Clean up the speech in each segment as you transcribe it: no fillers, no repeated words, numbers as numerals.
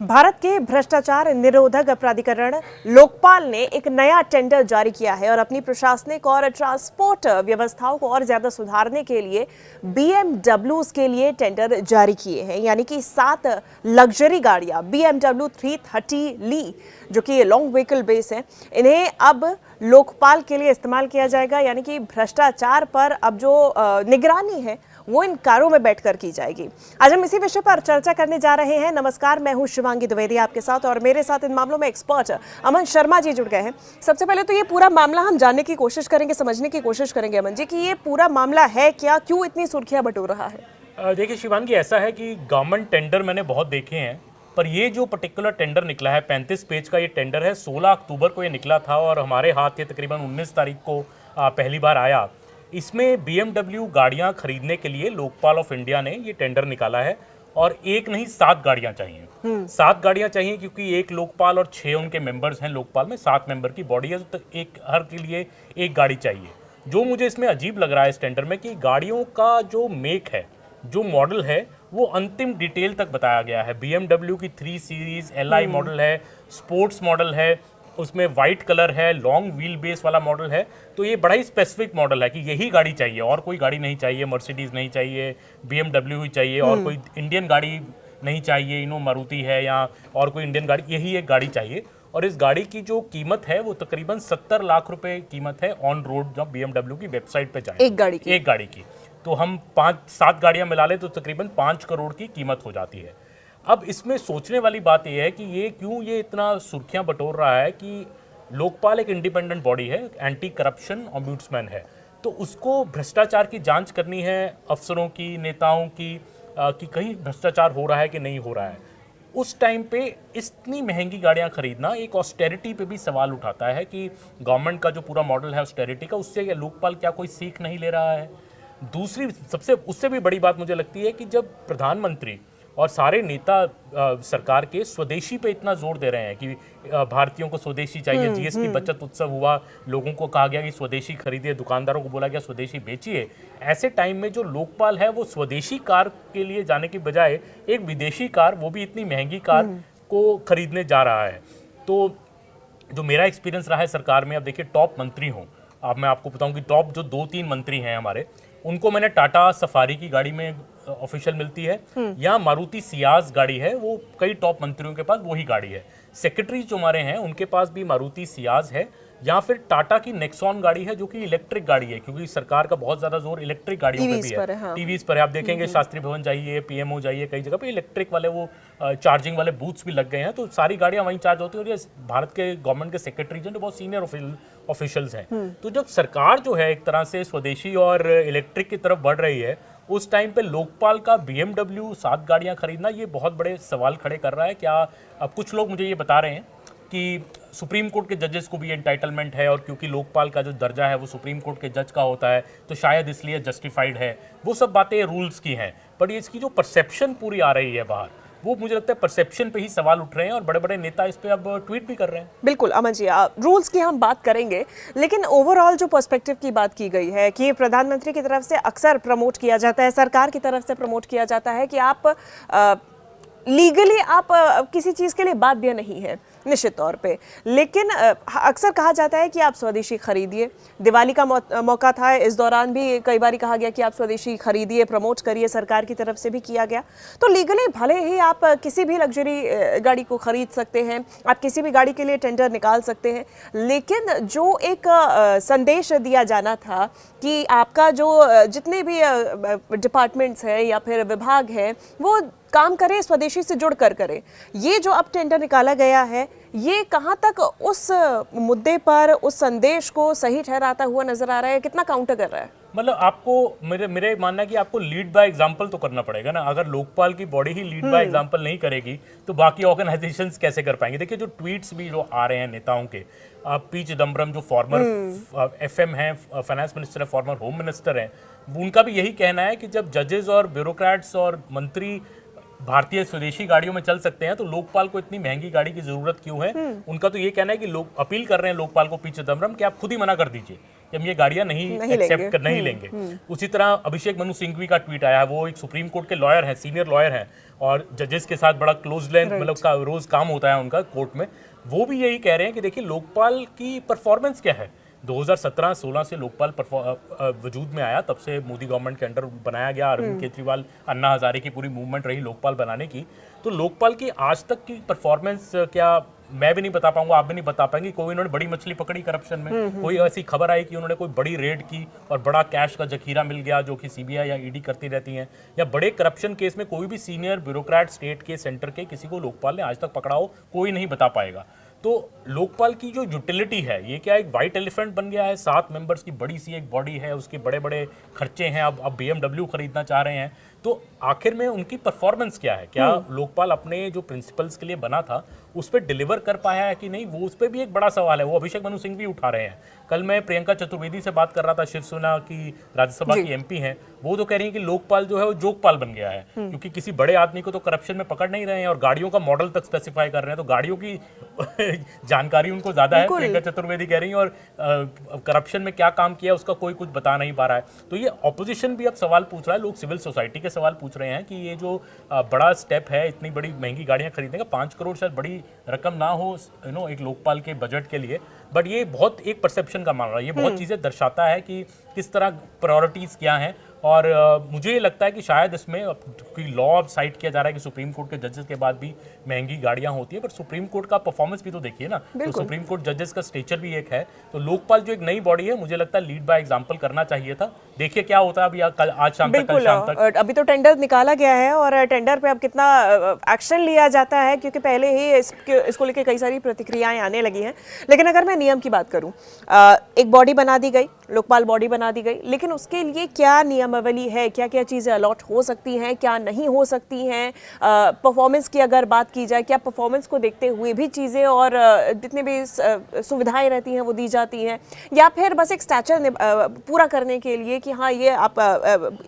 भारत के भ्रष्टाचार निरोधक प्राधिकरण लोकपाल ने एक नया टेंडर जारी किया है और अपनी प्रशासनिक और ट्रांसपोर्ट व्यवस्थाओं को और ज्यादा सुधारने के लिए BMWs के लिए टेंडर जारी किए हैं। यानी कि 7 लग्जरी गाड़ियां BMW 330 ली जो कि लॉन्ग व्हीकल बेस है, इन्हें अब लोकपाल के लिए इस्तेमाल किया जाएगा। यानी कि भ्रष्टाचार पर अब जो निगरानी है वो इन कारों में बैठकर की जाएगी। आज हम इसी विषय पर चर्चा करने जा रहे हैं। नमस्कार, मैं हूं शिवांगी द्विवेदी आपके साथ और मेरे साथ इन मामलों में एक्सपर्ट अमन शर्मा जी जुड़ गए हैं। सबसे पहले तो ये पूरा मामला हम जानने की कोशिश करेंगे, समझने की कोशिश करेंगे अमन जी कि ये पूरा मामला है क्या, क्यों इतनी सुर्खियां बटोर रहा है। देखिए शिवांगी, ऐसा है कि गवर्नमेंट टेंडर मैंने बहुत देखे हैं, पर ये जो पर्टिकुलर टेंडर निकला है 35 पेज का ये टेंडर है। 16 अक्टूबर को ये निकला था और हमारे हाथ ये तकरीबन 19 तारीख को पहली बार आया। इसमें BMW गाड़ियां खरीदने के लिए लोकपाल ऑफ इंडिया ने ये टेंडर निकाला है और एक नहीं 7 गाड़ियां चाहिए। 7 गाड़ियां चाहिए क्योंकि एक लोकपाल और 6 उनके मेंबर्स हैं। लोकपाल में 7 मेंबर की बॉडी है, तो एक हर के लिए एक गाड़ी चाहिए। जो मुझे इसमें अजीब लग रहा है इस टेंडर में कि गाड़ियों का जो मेक है, जो मॉडल है, वो अंतिम डिटेल तक बताया गया है। BMW की 3 सीरीज LI मॉडल है, स्पोर्ट्स मॉडल है, उसमें वाइट कलर है, लॉन्ग व्हील बेस वाला मॉडल है। तो ये बड़ा ही स्पेसिफिक मॉडल है कि यही गाड़ी चाहिए और कोई गाड़ी नहीं चाहिए। मर्सिडीज नहीं चाहिए, BMW ही चाहिए और कोई इंडियन गाड़ी नहीं चाहिए, इनो मारुति है या और कोई इंडियन गाड़ी, यही एक गाड़ी चाहिए। और इस गाड़ी की जो कीमत है वो तकरीबन 70 लाख रुपए कीमत है ऑन रोड, जब BMW की वेबसाइट पे जाए एक गाड़ी की। तो हम 5-7 गाड़ियां मिला लें तो तकरीबन 5 करोड़ की कीमत हो जाती है। अब इसमें सोचने वाली बात यह है कि ये इतना सुर्खियां बटोर रहा है कि लोकपाल एक इंडिपेंडेंट बॉडी है, एंटी करप्शन ऑम्बुड्समैन है, तो उसको भ्रष्टाचार की जांच करनी है, अफसरों की, नेताओं की, कि कहीं भ्रष्टाचार हो रहा है कि नहीं हो रहा है। उस टाइम पे इतनी महंगी गाड़ियां खरीदना एक ऑस्टेरिटी पे भी सवाल उठाता है कि गवर्नमेंट का जो पूरा मॉडल है ऑस्टेरिटी का, उससे लोकपाल क्या कोई सीख नहीं ले रहा है। दूसरी सबसे उससे भी बड़ी बात मुझे लगती है कि जब प्रधानमंत्री और सारे नेता सरकार के स्वदेशी पे इतना जोर दे रहे हैं कि भारतीयों को स्वदेशी चाहिए, GST बचत उत्सव हुआ, लोगों को कहा गया कि स्वदेशी खरीदिए, दुकानदारों को बोला गया स्वदेशी बेचिए। ऐसे टाइम में जो लोकपाल है वो स्वदेशी कार के लिए जाने की बजाय एक विदेशी कार, वो भी इतनी महंगी कार को खरीदने जा रहा है। तो जो मेरा एक्सपीरियंस रहा है सरकार में, अब देखिए टॉप मंत्री हों, अब मैं आपको बताऊं कि टॉप जो 2-3 मंत्री हैं हमारे, उनको मैंने टाटा सफारी की गाड़ी में ऑफिशियल मिलती है या मारुति सियाज गाड़ी है, वो कई टॉप मंत्रियों के पास वही गाड़ी है। सेक्रेटरी जो हमारे हैं उनके पास भी मारुति सियाज है, या फिर टाटा की नेक्सॉन गाड़ी है जो कि इलेक्ट्रिक गाड़ी है, क्योंकि सरकार का बहुत ज्यादा जोर इलेक्ट्रिक गाड़ियों पे भी है। हाँ। टीवीज पर है, आप देखेंगे शास्त्री भवन जाइए, PMO जाइए, कई जगह पे इलेक्ट्रिक वाले वो चार्जिंग वाले बूथ्स भी लग गए हैं, तो सारी गाड़ियां वहीं चार्ज होती है। और ये भारत के गवर्नमेंट के सेक्रेटरी जो बहुत सीनियर ऑफिशियल्स हैं। तो जब सरकार जो है एक तरह से स्वदेशी और इलेक्ट्रिक की तरफ बढ़ रही है, उस टाइम पे लोकपाल का BMW 7 गाड़ियां खरीदना ये बहुत बड़े सवाल खड़े कर रहा है। क्या अब कुछ लोग मुझे ये बता रहे हैं कि सुप्रीम कोर्ट के जजेस को भी एंटाइटलमेंट है और क्योंकि लोकपाल का जो दर्जा है वो सुप्रीम कोर्ट के जज का होता है, तो शायद इसलिए जस्टिफाइड है। वो सब बातें रूल्स की हैं, पर ये इसकी जो परसेप्शन पूरी आ रही है बाहर, वो मुझे लगता है परसेप्शन पे ही सवाल उठ रहे हैं और बड़े बड़े नेता इस पे अब ट्वीट भी कर रहे हैं। बिल्कुल अमन जी, रूल्स की हम बात करेंगे, लेकिन ओवरऑल जो पर्सपेक्टिव की बात की गई है कि प्रधानमंत्री की तरफ से अक्सर प्रमोट किया जाता है, सरकार की तरफ से प्रमोट किया जाता है कि आप लीगली आप किसी चीज़ के लिए बाध्य नहीं है, निश्चित तौर पे, लेकिन अक्सर कहा जाता है कि आप स्वदेशी खरीदिए। दिवाली का मौका था, इस दौरान भी कई बार कहा गया कि आप स्वदेशी खरीदिए, प्रमोट करिए, सरकार की तरफ से भी किया गया। तो लीगली भले ही आप किसी भी लग्जरी गाड़ी को खरीद सकते हैं, आप किसी भी गाड़ी के लिए टेंडर निकाल सकते हैं, लेकिन जो एक संदेश दिया जाना था कि आपका जो जितने भी डिपार्टमेंट्स हैं या फिर विभाग हैं वो काम करें, स्वदेशी से जुड़कर करें, ये जो अब टेंडर निकाला गया है, ये कहां तक उस मुद्दे पर उस संदेश को सही ठहराता हुआ नजर आ रहा है, कितना काउंटर कर रहा है? मतलब आपको मेरे मानना है कि आपको लीड बाय एग्जांपल तो करना पड़ेगा ना। अगर लोकपाल की body he lead by example नहीं करेगी तो बाकी ऑर्गेनाइजेशंस कैसे कर पाएंगे। देखिए जो ट्वीट्स भी जो आ रहे हैं नेताओं के, पी चिदम्बरम जो फॉर्मर FM हैं, फाइनेंस मिनिस्टर है, फॉर्मर होम मिनिस्टर हैं, उनका भी यही कहना है कि जब जजेस और ब्यूरोक्रेट्स और मंत्री भारतीय स्वदेशी गाड़ियों में चल सकते हैं तो लोकपाल को इतनी महंगी गाड़ी की जरूरत क्यों है। उनका तो ये कहना है कि लोग अपील कर रहे हैं लोकपाल को, पी चिदम्बरम, कि आप खुद ही मना कर दीजिए कि हम ये गाड़ियां नहीं एक्सेप्ट नहीं लेंगे। उसी तरह अभिषेक मनु सिंघवी का ट्वीट आया है, वो एक सुप्रीम कोर्ट के लॉयर हैं, सीनियर लॉयर हैं और जजेस के साथ बड़ा क्लोज लेंथ मतलब का रोज काम होता है उनका कोर्ट में। वो भी यही कह रहे हैं कि देखिए लोकपाल की परफॉर्मेंस क्या है। 2017-16 से लोकपाल वजूद में आया, तब से मोदी गवर्नमेंट के अंडर बनाया गया। अरविंद केजरीवाल, अन्ना हजारे की पूरी मूवमेंट रही लोकपाल बनाने की। तो लोकपाल की आज तक की परफॉर्मेंस क्या मैं भी नहीं बता पाऊंगा, आप भी नहीं बता पाएंगे। कोई उन्होंने बड़ी मछली पकड़ी करप्शन में, कोई ऐसी खबर आई कि उन्होंने कोई बड़ी रेड की और बड़ा कैश का जखीरा मिल गया जो कि सीबीआई या ईडी करती रहती हैं, या बड़े करप्शन केस में कोई भी सीनियर ब्यूरोक्रेट स्टेट के सेंटर के किसी को लोकपाल ने आज तक पकड़ा हो, कोई नहीं बता पाएगा। तो लोकपाल की जो यूटिलिटी है, ये क्या एक वाइट एलिफेंट बन गया है? 7 मेंबर्स की बड़ी सी एक बॉडी है, उसके बड़े बड़े खर्चे हैं, अब BMW खरीदना चाह रहे हैं। तो आखिर में उनकी परफॉर्मेंस क्या है? क्या लोकपाल अपने जो प्रिंसिपल्स के लिए बना था उस पर डिलीवर कर पाया है कि नहीं, वो उस पर भी एक बड़ा सवाल है। वो अभिषेक मनु सिंह भी उठा रहे हैं। कल मैं प्रियंका चतुर्वेदी से बात कर रहा था, शिवसेना की राज्यसभा की MP हैं, वो तो कह रही है कि लोकपाल जो है वो जोकपाल बन गया है, क्योंकि किसी बड़े आदमी को तो करप्शन में पकड़ नहीं रहे हैं और गाड़ियों का मॉडल तक स्पेसिफाई कर रहे हैं, तो गाड़ियों की जानकारी उनको ज्यादा है, प्रियंका चतुर्वेदी कह रही है, और करप्शन में क्या काम किया उसका कोई कुछ बता नहीं पा रहा है। तो ये ऑपोजिशन भी अब सवाल पूछ रहा है, लोग सिविल सोसाइटी के सवाल पूछ रहे हैं कि ये जो बड़ा स्टेप है, इतनी बड़ी महंगी गाड़ियां खरीदने का, 5 करोड़ शायद बड़ी रकम ना हो एक लोकपाल के बजट के लिए, बट ये बहुत एक परसेप्शन का मामला है। ये बहुत चीज़ें दर्शाता है कि किस तरह प्रायोरिटीज़ क्या हैं। और मुझे ये लगता है कि शायद इसमें लॉ साइड किया जा रहा है कि सुप्रीम कोर्ट के जजेस के बाद भी महंगी गाड़ियां होती है, पर सुप्रीम कोर्ट का परफॉर्मेंस भी तो देखिए ना। तो सुप्रीम कोर्ट जजेस का स्टेचर भी एक है। तो लोकपाल जो एक नई बॉडी है, मुझे लगता है लीड बाय एग्जांपल करना चाहिए था। देखिए क्या होता है अभी, आज शाम तक, कल शाम तक। अभी तो टेंडर निकाला गया है और टेंडर पे अब कितना एक्शन लिया जाता है, क्योंकि पहले ही इसको लेकर कई सारी प्रतिक्रियाएं आने लगी हैं। लेकिन अगर मैं नियम की बात करूं, एक बॉडी बना दी गई, लोकपाल बॉडी बना दी गई, लेकिन उसके लिए क्या नियमावली है, क्या क्या चीज़ें अलॉट हो सकती हैं, क्या नहीं हो सकती हैं? परफॉर्मेंस की अगर बात की जाए, क्या परफॉर्मेंस को देखते हुए भी चीज़ें और जितने भी सुविधाएं रहती हैं वो दी जाती हैं, या फिर बस एक स्टैचर पूरा करने के लिए कि हाँ ये आप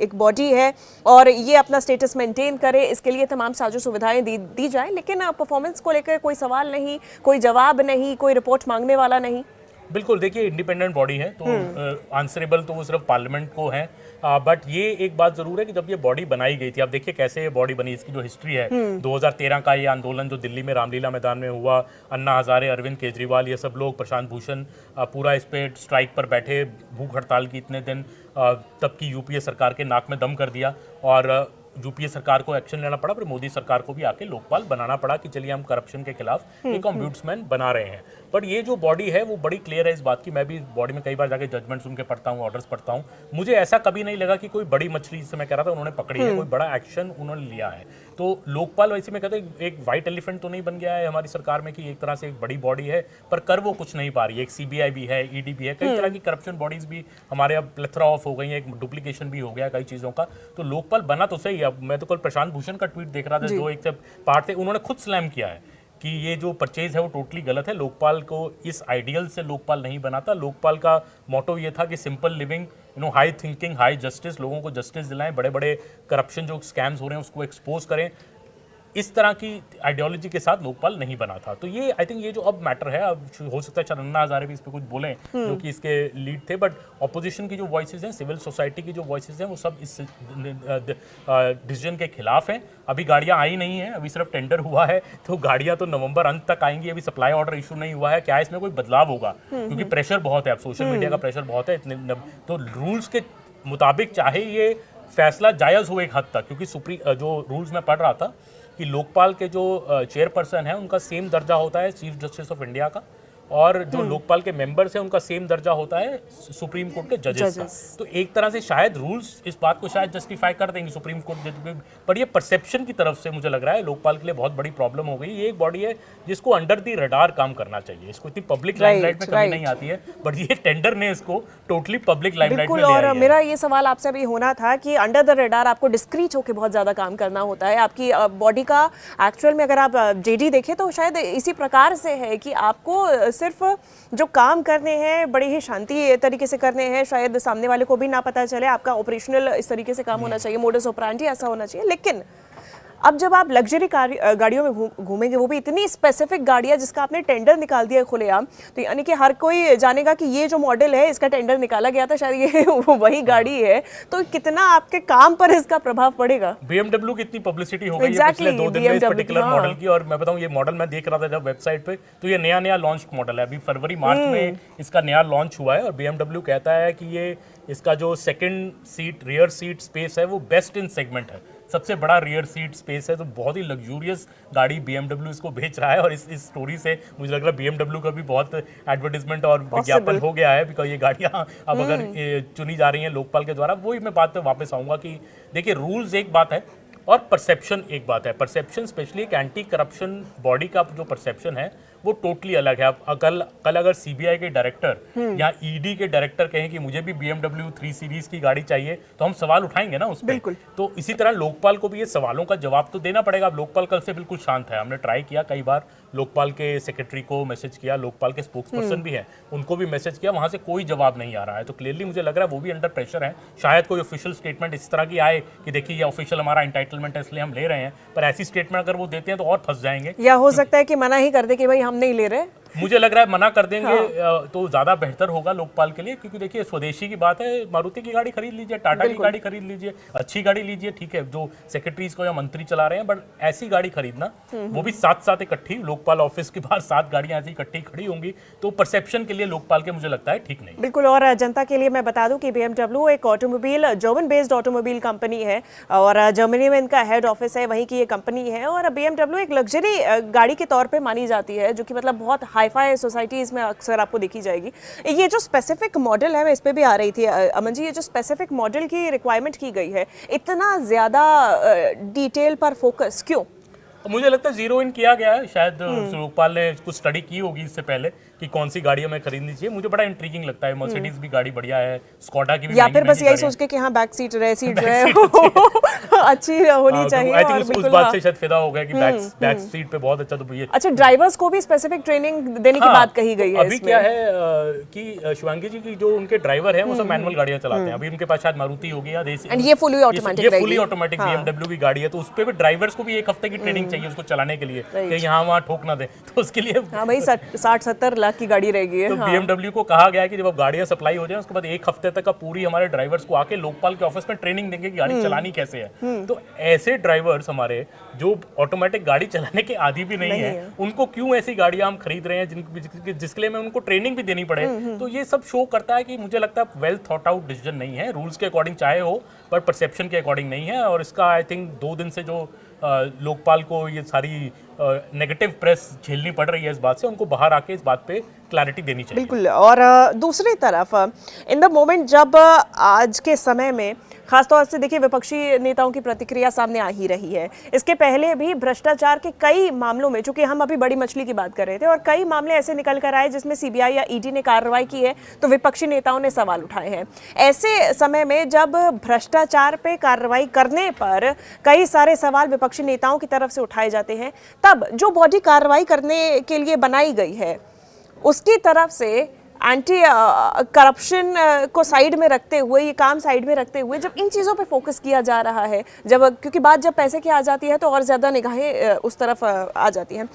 एक बॉडी है और ये अपना स्टेटस मेंटेन करे, इसके लिए तमाम साजो सुविधाएं दी जाए, लेकिन परफॉर्मेंस को लेकर कोई सवाल नहीं, कोई जवाब नहीं, कोई रिपोर्ट मांगने वाला नहीं? बिल्कुल, देखिए इंडिपेंडेंट बॉडी है तो आंसरेबल तो वो सिर्फ पार्लियामेंट को है। बट ये एक बात जरूर है कि जब ये बॉडी बनाई गई थी, आप देखिए कैसे ये बॉडी बनी, इसकी जो हिस्ट्री है, 2013 का ये आंदोलन जो दिल्ली में रामलीला मैदान में हुआ, अन्ना हजारे, अरविंद केजरीवाल, ये सब लोग, प्रशांत भूषण पूरा इस पे स्ट्राइक पर बैठे, भूख हड़ताल की इतने दिन, तब की यूपीए सरकार के नाक में दम कर दिया और यूपीए सरकार को एक्शन लेना पड़ा, पर मोदी सरकार को भी आके लोकपाल बनाना पड़ा कि चलिए हम करप्शन के खिलाफ एक ऑम्बुड्समैन बना रहे हैं। बट ये जो बॉडी है वो बड़ी क्लियर है इस बात की। मैं भी इस बॉडी में कई बार जाके जजमेंट सुन के पढ़ता हूँ, ऑर्डर्स पढ़ता हूँ, मुझे ऐसा कभी नहीं लगा कि कोई बड़ी मछली, जिससे मैं कह रहा था, उन्होंने पकड़ी है, कोई बड़ा एक्शन उन्होंने लिया है। तो लोकपाल वैसे में कहते हैं एक वाइट एलिफेंट तो नहीं बन गया है हमारी सरकार में कि एक तरह से एक बड़ी बॉडी है पर कर वो कुछ नहीं पा रही है। एक सीबीआई भी है, ईडी भी है, कई तरह की करप्शन बॉडीज भी हमारे अब प्लेथरा ऑफ हो गई है, एक डुप्लीकेशन भी हो गया कई चीज़ों का। तो लोकपाल बना तो सही। अब मैं तो कल प्रशांत भूषण का ट्वीट देख रहा था, जो एक पार्ट थे, उन्होंने खुद स्लैम किया है कि ये जो परचेज है वो टोटली गलत है। लोकपाल को इस आइडियल से लोकपाल नहीं बनाता। लोकपाल का मोटो ये था कि simple living, high thinking, high justice, लोगों को जस्टिस दिलाएं, बड़े बड़े करप्शन जो स्कैम्स हो रहे हैं उसको एक्सपोज करें। इस तरह की आइडियोलॉजी के साथ लोकपाल नहीं बना था। तो ये आई थिंक ये जो अब मैटर है, अब हो सकता है अन्ना हजारे भी इस पर कुछ बोलें जो कि इसके लीड थे, बट ऑपोजिशन की जो वॉइसेस हैं, सिविल सोसाइटी की जो वॉइसेस हैं, वो सब इस डिसीजन के खिलाफ हैं। अभी गाड़ियां आई नहीं हैं, अभी सिर्फ टेंडर हुआ है, तो गाड़ियां तो नवंबर अंत तक आएंगी। अभी सप्लाई ऑर्डर इशू नहीं हुआ है। क्या इसमें कोई बदलाव होगा? क्योंकि प्रेशर बहुत है, अब सोशल मीडिया का प्रेशर बहुत है इतने, तो रूल्स के मुताबिक चाहे ये फैसला जायज़ हो एक हद तक, क्योंकि जो रूल्स में पढ़ रहा था कि लोकपाल के जो चेयरपर्सन है उनका सेम दर्जा होता है चीफ जस्टिस ऑफ इंडिया का, और जो लोकपाल के मेंबर्स हैं उनका सेम दर्जा होता है सुप्रीम कोर्ट के जजेस का। तो एक तरह से शायद रूल्स इस बात को शायद जस्टिफाई कर देंगे सुप्रीम कोर्ट जज, पर ये परसेप्शन की तरफ से मुझे लग रहा है लोकपाल के लिए बहुत बड़ी प्रॉब्लम हो गई। ये एक बॉडी है जिसको अंडर द रडार काम करना चाहिए, इसको इतनी पब्लिक लाइमलाइट में कभी नहीं आती है, बट ये टेंडर ने इसको टोटली पब्लिक लाइमलाइट में ले आया है। और मेरा ये सवाल आपसे भी होना था कि अंडर द रडार आपको डिस्क्रीट होकर बहुत ज्यादा काम करना होता है। आपकी बॉडी का एक्चुअल में अगर आप जेडी देखें तो शायद इसी प्रकार से है कि आपको सिर्फ जो काम करने हैं बड़े ही शांति तरीके से करने हैं, शायद सामने वाले को भी ना पता चले, आपका ऑपरेशनल इस तरीके से काम होना चाहिए, मोडस ऑपरेंडी ऐसा होना चाहिए। लेकिन अब जब आप लग्जरी गाड़ियों में घूमेंगे, वो भी इतनी स्पेसिफिक गाड़ियां जिसका आपने टेंडर निकाल दिया है खुलेआम, तो यानी कि हर कोई जानेगा कि ये जो मॉडल है इसका टेंडर निकाला गया था, शायद ये वही गाड़ी है, तो कितना आपके काम पर इसका प्रभाव पड़ेगा। BMW की इतनी पब्लिसिटी हो गई है Exactly, पिछले 2 दिन में इस BMW पर्टिकुलर हाँ। मॉडल की, और मैं बताऊं ये मॉडल मैं देख रहा था जब वेबसाइट पे, तो ये नया लॉन्च मॉडल है, अभी फरवरी मार्च में इसका नया लॉन्च हुआ है। और BMW कहता है कि ये इसका जो second seat rear seat space है वो बेस्ट इन सेगमेंट है, सबसे बड़ा रियर सीट स्पेस है, तो बहुत ही लग्जूरियस गाड़ी BMW इसको बेच रहा है। और इस स्टोरी से मुझे लग रहा है BMW का भी बहुत एडवर्टीजमेंट और विज्ञापन हो गया है, बिकॉज ये गाड़ियाँ अब अगर चुनी जा रही हैं लोकपाल के द्वारा। वही मैं बात पे वापस आऊँगा कि देखिए रूल्स एक बात है और परसेप्शन एक बात है। परसेप्शन स्पेशली एक एंटी करप्शन बॉडी का जो परसेप्शन है वो टोटली अलग है। अब कल अगर सीबीआई के डायरेक्टर या ईडी के डायरेक्टर कहें कि मुझे भी BMW 3 सीरीज की गाड़ी चाहिए, तो हम सवाल उठाएंगे ना उस पर। बिल्कुल। तो इसी तरह लोकपाल को भी ये सवालों का जवाब तो देना पड़ेगा। अब लोकपाल कल से बिल्कुल शांत है, हमने ट्राई किया कई बार, लोकपाल के सेक्रेटरी को मैसेज किया, लोकपाल के स्पोक्स पर्सन भी है उनको भी मैसेज किया, वहां से कोई जवाब नहीं आ रहा है। तो क्लियरली मुझे लग रहा है वो भी अंडर प्रेशर है। शायद कोई ऑफिशियल स्टेटमेंट इस तरह की आए कि देखिए ये ऑफिशियल हमारा एंटाइटलमेंट है इसलिए हम ले रहे हैं, पर ऐसी स्टेटमेंट अगर वो देते हैं तो और फंस जाएंगे। या हो सकता है कि मना ही कर दे कि भाई हम नहीं ले रहे। मुझे लग रहा है मना कर देंगे तो ज्यादा बेहतर होगा लोकपाल के लिए, क्योंकि देखिए स्वदेशी की बात है, मारुति की गाड़ी खरीद लीजिए, टाटा की गाड़ी खरीद लीजिए, अच्छी गाड़ी लीजिए, ठीक है, जो सेक्रेटरीज को या मंत्री चला रहे हैं, बट ऐसी गाड़ी खरीदना वो भी साथ साथ इकट्ठी, लोकपाल ऑफिस के बाहर 7 गाड़ियां ऐसी इकट्ठी खड़ी होंगी, तो परसेप्शन के लिए लोकपाल के मुझे लगता है ठीक नहीं। बिल्कुल। और जनता के लिए मैं बता दूं कि BMW एक automobile German based automobile company है और जर्मनी में इनका हेड ऑफिस है, वहीं की ये कंपनी है। और BMW एक लग्जरी गाड़ी के तौर पे मानी जाती है, जो कि मतलब बहुत हाईफाई सोसाइटीज में अक्सर आपको देखी जाएगी। ये जो स्पेसिफिक मॉडल है, मैं इस पे भी आ रही थी अमन जी, ये जो स्पेसिफिक मॉडल की रिक्वायरमेंट की गई है, इतना ज्यादा डिटेल पर फोकस क्यों? मुझे लगता है जीरो इन किया गया है, शायद लोकपाल ने कुछ स्टडी की होगी इससे पहले कि कौन सी गाड़ी हमें खरीदनी चाहिए। मुझे बड़ा इंट्रीगिंग लगता है, मर्सिडीज भी गाड़ी बढ़िया है, स्कॉडा की भी, या फिर बस यही सोच के कि हाँ बैक सीट रहे, सीट रहे अच्छी होनी चाहिए। आई थिंक उस बात से शायद फिदा हो गया कि बैक सीट पे बहुत अच्छा। तो ये अच्छा, ड्राइवर्स को भी स्पेसिफिक ट्रेनिंग देने की बात कही गई है। अभी क्या है कि शिवांगी जी की जो उनके ड्राइवर हैं वो सब मैनुअल गाड़ियां चलाते हैं, अभी उनके पास शायद मारुति होगी या देसी, एंड ये फुली ऑटोमेटिक रहेगी। फुली ऑटोमेटिक BMW की गाड़ी है, तो उस पे भी ड्राइवर्स को भी 1 हफ्ते की ट्रेनिंग चाहिए उसको चलाने के लिए कि यहाँ वहाँ ठोक ना दे, तो उसके लिए हाँ भाई 60-70 लाख की गाड़ी रहेगी। तो BMW को कहा गया है कि जब गाड़ियां सप्लाई हो जाए उसके बाद 1 हफ्ते तक का पूरी हमारे ड्राइवर्स को आके लोकपाल के ऑफिस में ट्रेनिंग देंगे कि गाड़ी चलानी कैसे है। तो ऐसे ड्राइवर्स हमारे जो ऑटोमेटिक गाड़ी चलाने के आदी भी नहीं है, उनको क्यों ऐसी गाड़ियां हम खरीद रहे हैं जिसके लिए मैं उनको ट्रेनिंग भी देनी पड़े। तो ये सब शो करता है कि मुझे लगता है वेल थॉट आउट डिसीजन नहीं है, रूल्स के अकॉर्डिंग चाहे हो पर परसेप्शन के अकॉर्डिंग नहीं है। और इसका आई थिंक 2 दिन से जो लोकपाल को ये सारी नेगेटिव प्रेस झेलनी पड़ रही है इस बात से, उनको बाहर आके इस बात पे क्लैरिटी देनी चाहिए। बिल्कुल। और दूसरी तरफ इन द मोमेंट जब आज के समय में खासतौर से देखिए विपक्षी नेताओं की प्रतिक्रिया सामने आ ही रही है, इसके पहले भी भ्रष्टाचार के कई मामलों में, चूंकि हम अभी बड़ी मछली की बात कर रहे थे, और कई मामले ऐसे निकल कर आए जिसमें सीबीआई या ईडी ने कार्रवाई की है, तो विपक्षी नेताओं ने सवाल उठाए हैं। ऐसे समय में जब भ्रष्टाचार पे कार्रवाई करने पर कई सारे सवाल विपक्षी नेताओं की तरफ से उठाए जाते हैं, तब जो बॉडी कार्रवाई करने के लिए बनाई गई है उसकी तरफ से एंटी करप्शन को साइड में रखते हुए, ये काम साइड में रखते हुए जब इन चीज़ों पे फोकस किया जा रहा है, क्योंकि बात जब पैसे की आ जाती है तो और ज़्यादा निगाहें उस तरफ आ जाती हैं,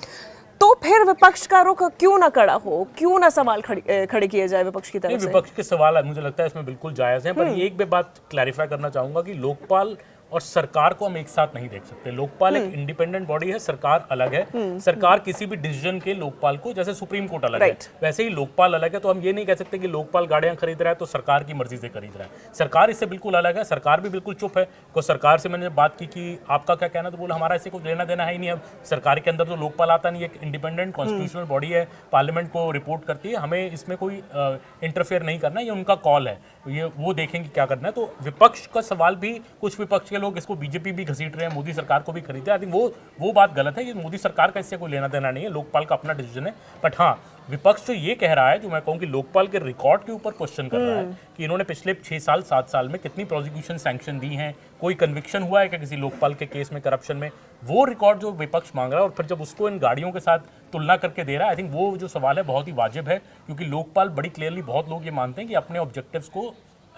तो फिर विपक्ष का रुख क्यों ना कड़ा हो, क्यों ना सवाल खड़े किए जाए विपक्ष की तरफ से? विपक्ष के सवाल मुझे लगता है इसमें बिल्कुल जायज़ है, पर एक भी बात क्लैरिफाई करना चाहूंगा कि लोकपाल और सरकार को हम एक साथ नहीं देख सकते। लोकपाल एक इंडिपेंडेंट बॉडी है, सरकार अलग है। सरकार किसी भी डिसीजन के लोकपाल को, जैसे सुप्रीम कोर्ट अलग है वैसे ही लोकपाल अलग है। तो हम ये नहीं कह सकते कि लोकपाल गाड़ियां खरीद रहा है तो सरकार की मर्जी से खरीद रहा है। सरकार इससे बिल्कुल अलग है, सरकार भी बिल्कुल चुप है। तो सरकार से मैंने बात की कि आपका क्या कहना, तो बोला हमारा इससे कुछ लेना देना है ही नहीं। अब सरकार के अंदर तो लोकपाल आता नहीं, एक इंडिपेंडेंट कॉन्स्टिट्यूशनल बॉडी है, पार्लियामेंट को रिपोर्ट करती है, हमें इसमें कोई इंटरफेयर नहीं करना, ये उनका कॉल है, ये वो देखेंगे क्या करना है। तो विपक्ष का सवाल भी, कुछ विपक्ष के लोग इसको बीजेपी घसीट रहे हैं, मोदी सरकार को भी खरीदे, आई थिंक वो बात गलत है। ये मोदी सरकार का इससे कोई लेना देना नहीं है, लोकपाल का अपना डिसीजन है। बट हाँ, विपक्ष तो ये कह रहा है, जो मैं कहूँ कि लोकपाल के रिकॉर्ड के ऊपर क्वेश्चन कर रहा है कि इन्होंने पिछले 6 साल 7 साल में कितनी प्रोसिक्यूशन सैंक्शन दी हैं, कोई कन्विक्शन हुआ है क्या किसी लोकपाल के केस में करप्शन में, वो रिकॉर्ड जो विपक्ष मांग रहा है, और फिर जब उसको इन गाड़ियों के साथ तुलना करके दे रहा है, आई थिंक वो जो सवाल है बहुत ही वाजिब है, क्योंकि लोकपाल बड़ी क्लियरली, बहुत लोग ये मानते हैं कि अपने ऑब्जेक्टिव्स को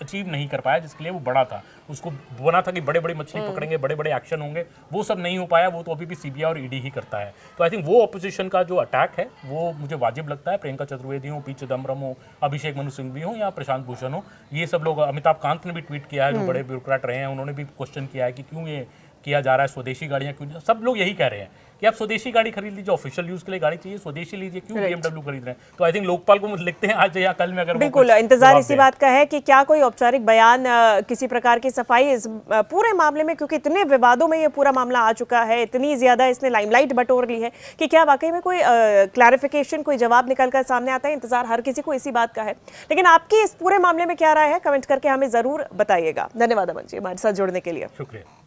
अचीव नहीं कर पाया जिसके लिए वो बड़ा था। उसको बना था कि बड़े बड़े मछली पकड़ेंगे, बड़े बड़े एक्शन होंगे, वो सब नहीं हो पाया। वो तो अभी भी सीबीआई और ईडी ही करता है। तो आई थिंक वो ऑपोजिशन का जो अटैक है वो मुझे वाजिब लगता है। प्रियंका चतुर्वेदी हो, पी चिदम्बरम हो, अभिषेक मनु सिंघवी हो या प्रशांत भूषण हो, ये सब लोग, अमिताभ कांत ने भी ट्वीट किया है, जो बड़े ब्यूरोक्रेट रहे हैं, उन्होंने भी क्वेश्चन किया है कि क्यों ये किया जा रहा है, स्वदेशी गाड़ियां क्यों। सब लोग यही कह रहे हैं कि आप स्वदेशी गाड़ी खरीद लीजिए, ऑफिशियल यूज के लिए गाड़ी चाहिए, स्वदेशी लीजिए, क्यों BMW खरीद रहे हैं। तो आई थिंक लोकपाल को लिखते हैं आज या कल में, अगर बिल्कुल इंतजार इसी बात का है कि क्या कोई औपचारिक बयान, किसी प्रकार की सफाई इस पूरे मामले में, क्योंकि इतने विवादों में ये पूरा मामला आ चुका है, इतनी ज्यादा इसने लाइमलाइट बटोर ली है, कि क्या वाकई में कोई क्लैरिफिकेशन, कोई जवाब निकल कर सामने आता है। इंतजार हर किसी को इसी बात का है। लेकिन आपकी इस पूरे मामले में क्या राय है, कमेंट करके हमें जरूर बताइएगा। धन्यवाद अमन जी हमारे साथ जुड़ने के लिए। शुक्रिया।